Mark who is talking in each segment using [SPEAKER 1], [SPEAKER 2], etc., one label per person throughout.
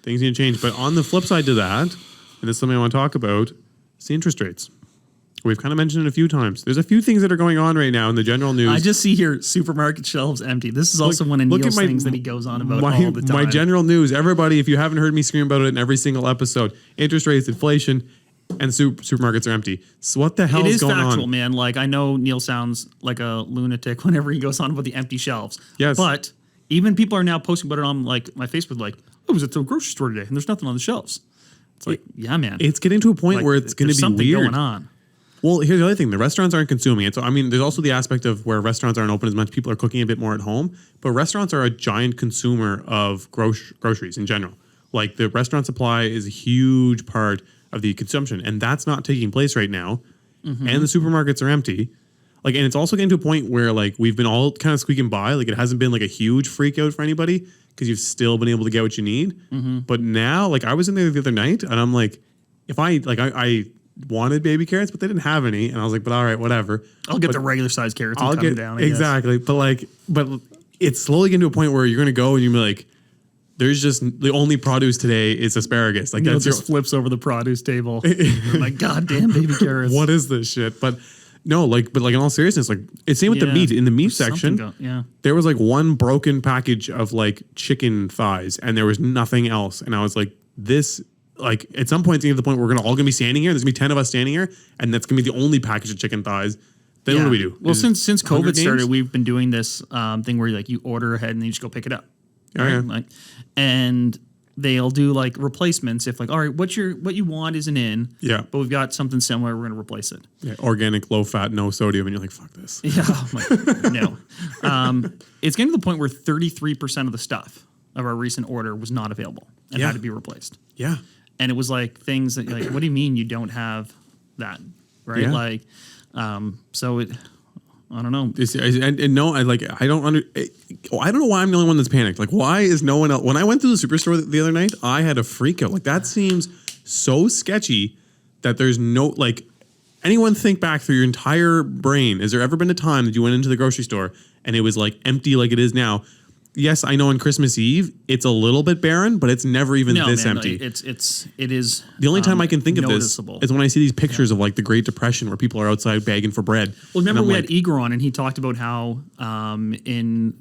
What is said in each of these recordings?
[SPEAKER 1] Things need to change. But on the flip side to that, and this is something I want to talk about, it's the interest rates. We've kind of mentioned it a few times. There's a few things that are going on right now in the general news.
[SPEAKER 2] I just see here supermarket shelves empty. This is also one of Neal's things that he goes on about all the time.
[SPEAKER 1] My general news, everybody, if you haven't heard me scream about it in every single episode, interest rates, inflation, and supermarkets are empty. So what the hell is going on? It is factual,
[SPEAKER 2] man. Like, I know Neal sounds like a lunatic whenever he goes on about the empty shelves.
[SPEAKER 1] Yes.
[SPEAKER 2] But even people are now posting about it on like my Facebook, like, I was at the grocery store today and there's nothing on the shelves. It's like, yeah, man.
[SPEAKER 1] It's getting to a point where it's going to be
[SPEAKER 2] something
[SPEAKER 1] weird.
[SPEAKER 2] Going on.
[SPEAKER 1] Well, here's the other thing. The restaurants aren't consuming it. So, I mean, there's also the aspect of where restaurants aren't open as much. People are cooking a bit more at home. But restaurants are a giant consumer of groceries in general. Like, the restaurant supply is a huge part of the consumption. And that's not taking place right now. Mm-hmm. And the supermarkets are empty. Like, and it's also getting to a point where, like, we've been all kind of squeaking by. Like, it hasn't been, like, a huge freak out for anybody because you've still been able to get what you need. Mm-hmm. But now, like, I was in there the other night, and I'm like, if I wanted baby carrots, but they didn't have any. And I was like, but all right, whatever.
[SPEAKER 2] I'll get the regular size carrots and cut them down.
[SPEAKER 1] Exactly. But it's slowly getting to a point where you're going to go and you're like, there's just the only produce today is asparagus. Like,
[SPEAKER 2] that just flips over the produce table. I'm like, goddamn baby carrots.
[SPEAKER 1] What is this shit? But no, like in all seriousness, like it's same with the meat. In the meat section, there was like one broken package of like chicken thighs and there was nothing else. And I was like, this, like at some point, it's going to the point where we're all going to be standing here. There's going to be 10 of us standing here and that's going to be the only package of chicken thighs. Then what do we do?
[SPEAKER 2] Well, since COVID started, we've been doing this thing where like you order ahead and then you just go pick it up. Right? Yeah. Like, and they'll do like replacements if like, all right, what you want isn't in.
[SPEAKER 1] Yeah.
[SPEAKER 2] But we've got something similar. We're going to replace it.
[SPEAKER 1] Yeah. Organic, low fat, no sodium. And you're like, fuck this.
[SPEAKER 2] Yeah. I'm like, no. It's getting to the point where 33% of the stuff of our recent order was not available and had to be replaced.
[SPEAKER 1] Yeah.
[SPEAKER 2] And it was like things that like, what do you mean you don't have that? Right. Yeah. Like, so it, I don't know.
[SPEAKER 1] And no, I don't know why I'm the only one that's panicked. Like, why is no one else? When I went to the superstore the other night, I had a freak out. Like, that seems so sketchy that there's no, like, anyone think back through your entire brain. Has there ever been a time that you went into the grocery store and it was like empty like it is now? Yes, I know on Christmas Eve, it's a little bit barren, but it's never even this empty.
[SPEAKER 2] It is.
[SPEAKER 1] The only time I can think
[SPEAKER 2] noticeable.
[SPEAKER 1] Of this is when I see these pictures of like the Great Depression where people are outside begging for bread.
[SPEAKER 2] Well, remember we had Igor on and he talked about how in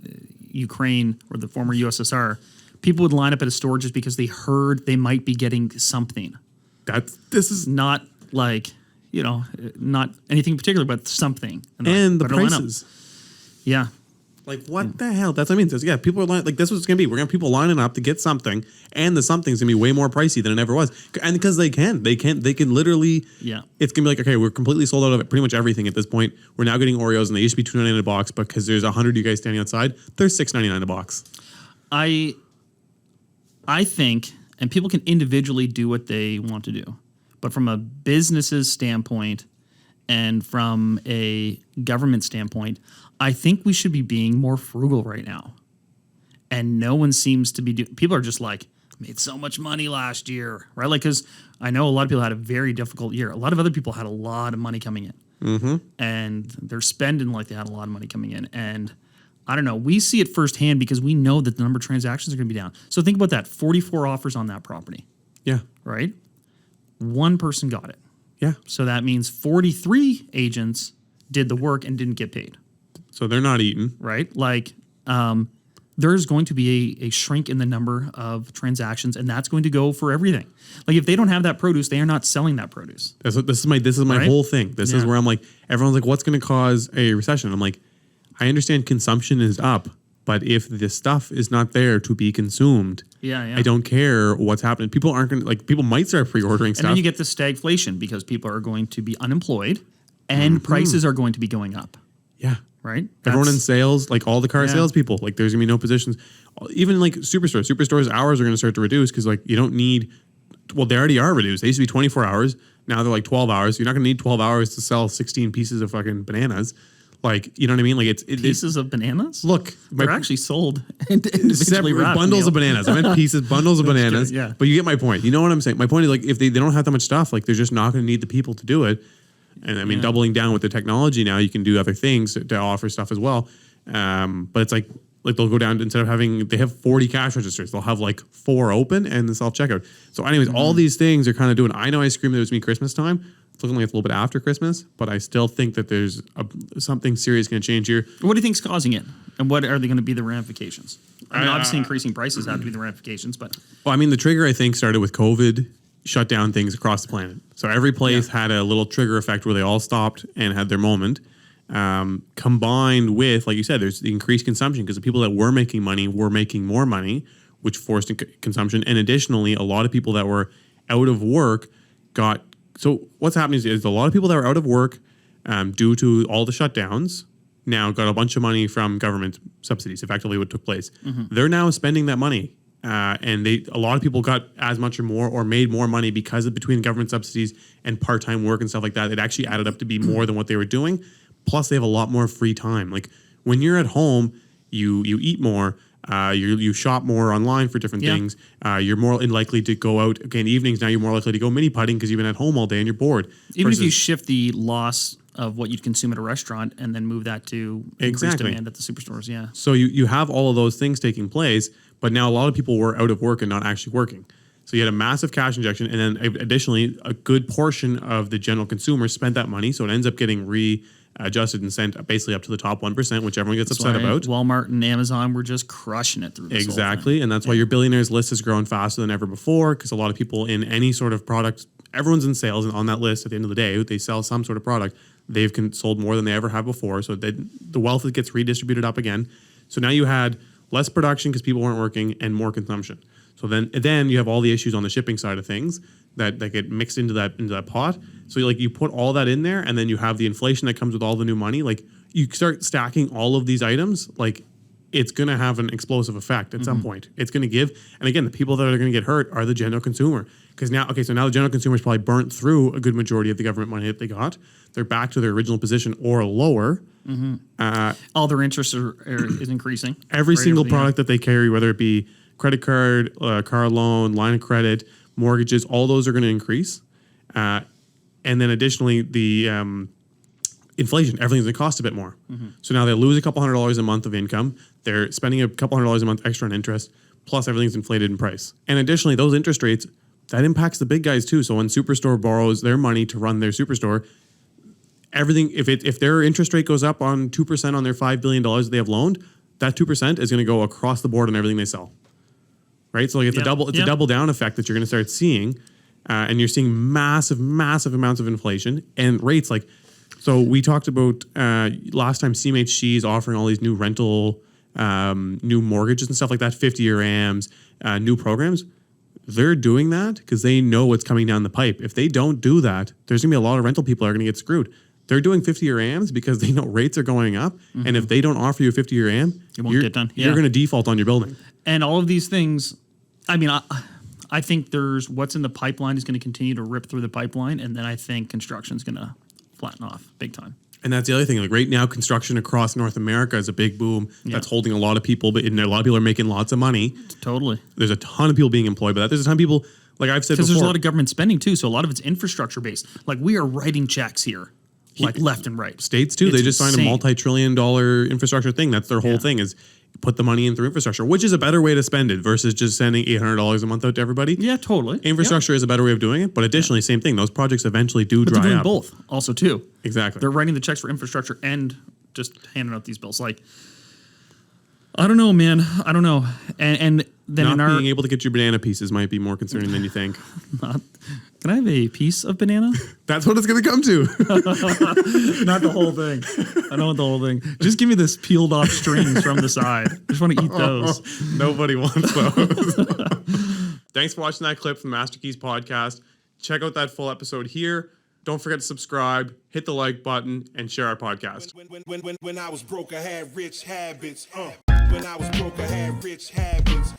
[SPEAKER 2] Ukraine or the former USSR, people would line up at a store just because they heard they might be getting something.
[SPEAKER 1] This is
[SPEAKER 2] not like, not anything particular, but something.
[SPEAKER 1] And the prices.
[SPEAKER 2] Yeah.
[SPEAKER 1] Like, what the hell? That's what I mean. Yeah, people are lining, like, this is what it's going to be. We're going to have people lining up to get something, and the something's going to be way more pricey than it ever was. And because they can literally, it's going to be like, okay, we're completely sold out of pretty much everything at this point. We're now getting Oreos, and they used to be $2.99 a box, but because there's 100 of you guys standing outside, they're $6.99 a box.
[SPEAKER 2] I think, and people can individually do what they want to do, but from a business's standpoint and from a government standpoint, I think we should be being more frugal right now. And no one seems to be people are just like, made so much money last year, right? Like, because I know a lot of people had a very difficult year. A lot of other people had a lot of money coming in. Mm-hmm. And they're spending like they had a lot of money coming in. And I don't know. We see it firsthand because we know that the number of transactions are going to be down. So think about that. 44 offers on that property.
[SPEAKER 1] Yeah.
[SPEAKER 2] Right? One person got it.
[SPEAKER 1] Yeah.
[SPEAKER 2] So that means 43 agents did the work and didn't get paid.
[SPEAKER 1] So they're not eating.
[SPEAKER 2] Right? Like, there's going to be a shrink in the number of transactions, and that's going to go for everything. Like, if they don't have that produce, they are not selling that produce.
[SPEAKER 1] This is my whole thing. This is where I'm like, everyone's like, what's going to cause a recession? I'm like, I understand consumption is up, but if the stuff is not there to be consumed, I don't care what's happening. People aren't going to, like, people might start pre-ordering stuff.
[SPEAKER 2] And then you get the stagflation because people are going to be unemployed and prices are going to be going up.
[SPEAKER 1] Yeah.
[SPEAKER 2] Right?
[SPEAKER 1] Everyone in sales, like all the car salespeople, like there's going to be no positions. Even like superstores. Superstores' hours are going to start to reduce because like you don't need, well, they already are reduced. They used to be 24 hours. Now they're like 12 hours. You're not going to need 12 hours to sell 16 pieces of fucking bananas. Like, you know what I mean? Like
[SPEAKER 2] pieces of bananas?
[SPEAKER 1] Look.
[SPEAKER 2] They're actually sold individually wrapped.
[SPEAKER 1] Bundles of bananas. I meant pieces, bundles of bananas.
[SPEAKER 2] Yeah.
[SPEAKER 1] But you get my point. You know what I'm saying? My point is like if they don't have that much stuff, like they're just not going to need the people to do it. And I mean, doubling down with the technology now, you can do other things to offer stuff as well. But it's like, Like they'll go down, instead of having, they have 40 cash registers, they'll have like 4 open and the self checkout. So anyways, all these things are kind of doing, I know I screamed that it was me Christmas time. It's looking like it's a little bit after Christmas, but I still think that there's something serious going to change here.
[SPEAKER 2] What do you think's causing it? And what are they going to be the ramifications? I mean, obviously increasing prices have to be the ramifications, but...
[SPEAKER 1] Well, I mean, the trigger, I think, started with COVID, shut down things across the planet. So every place had a little trigger effect where they all stopped and had their moment. Combined with, like you said, there's the increased consumption because the people that were making money were making more money, which forced consumption. And additionally, a lot of people that were out of work got... So what's happening is a lot of people that were out of work due to all the shutdowns now got a bunch of money from government subsidies, effectively what took place. They're now spending that money. And a lot of people got as much or more or made more money because of between government subsidies and part-time work and stuff like that. It actually added up to be more than what they were doing. Plus, they have a lot more free time. Like when you're at home, you eat more, you shop more online for different things. You're more likely to go out. Okay, in evenings now, you're more likely to go mini putting because you've been at home all day and you're bored.
[SPEAKER 2] Even if you shift the loss of what you'd consume at a restaurant and then move that to increased demand at the superstores,
[SPEAKER 1] So you have all of those things taking place, but now a lot of people were out of work and not actually working. So you had a massive cash injection, and then additionally, a good portion of the general consumer spent that money, so it ends up getting adjusted and sent basically up to the top 1%, which everyone gets upset about.
[SPEAKER 2] Walmart and Amazon were just crushing it through this
[SPEAKER 1] Exactly,
[SPEAKER 2] whole thing.
[SPEAKER 1] And that's why your billionaires list has grown faster than ever before, because a lot of people in any sort of product, everyone's in sales, and on that list at the end of the day, they sell some sort of product. They've sold more than they ever have before, so the wealth gets redistributed up again. So now you had less production because people weren't working and more consumption. So then you have all the issues on the shipping side of things that get mixed into that pot. So you put all that in there, and then you have the inflation that comes with all the new money. Like you start stacking all of these items, like it's going to have an explosive effect at some point. It's going to give, and again, the people that are going to get hurt are the general consumer. Because now the general consumer's probably burnt through a good majority of the government money that they got. They're back to their original position or lower.
[SPEAKER 2] All their interest is increasing.
[SPEAKER 1] Every single product that they carry, whether it be credit card, car loan, line of credit, mortgages, all those are going to increase. And then additionally, the inflation, everything's going to cost a bit more. So now they lose a couple $100 a month of income. They're spending a couple $100 a month extra on interest, plus everything's inflated in price. And additionally, those interest rates, that impacts the big guys too. So when Superstore borrows their money to run their superstore, everything, if their interest rate goes up on 2% on their $5 billion that they have loaned, that 2% is going to go across the board on everything they sell. Right? So it's a double down effect that you're going to start seeing. And you're seeing massive amounts of inflation and rates. So we talked about last time CMHC is offering all these new rental, new mortgages and stuff like that, 50-year AMs, new programs. They're doing that because they know what's coming down the pipe. If they don't do that, there's going to be a lot of rental people that are going to get screwed. They're doing 50-year AMs because they know rates are going up. And if they don't offer you a 50-year AM,
[SPEAKER 2] it won't get done.
[SPEAKER 1] You're going to default on your building.
[SPEAKER 2] And all of these things, I mean, I think there's what's in the pipeline is going to continue to rip through the pipeline. And then I think construction is going to flatten off big time.
[SPEAKER 1] And that's the other thing. Like right now, construction across North America is a big boom. That's holding a lot of people, but a lot of people are making lots of money.
[SPEAKER 2] Totally.
[SPEAKER 1] There's a ton of people being employed by that. There's a ton of people, like I've said before.
[SPEAKER 2] Because there's a lot of government spending too. So a lot of it's infrastructure based. Like we are writing checks here, like left and right.
[SPEAKER 1] States too. They just signed a multi-trillion-dollar infrastructure thing. That's their whole thing is put the money in through infrastructure, which is a better way to spend it versus just sending $800 a month out to everybody.
[SPEAKER 2] Yeah, totally.
[SPEAKER 1] Infrastructure is a better way of doing it, but additionally, same thing. Those projects eventually do dry up.
[SPEAKER 2] They're doing both also too.
[SPEAKER 1] Exactly.
[SPEAKER 2] They're writing the checks for infrastructure and just handing out these bills. Like, I don't know, man. I don't know. And then
[SPEAKER 1] not being able to get your banana pieces might be more concerning than you think.
[SPEAKER 2] Can I have a piece of banana?
[SPEAKER 1] That's what it's going to come to.
[SPEAKER 2] Not the whole thing. I don't want the whole thing. Just give me this peeled off strings from the side. I just want to eat those.
[SPEAKER 1] Nobody wants those. Thanks for watching that clip from the Master Keys podcast. Check out that full episode here. Don't forget to subscribe, hit the like button, and share our podcast.
[SPEAKER 3] When I was broke, I had rich habits. When I was broke, I had rich habits.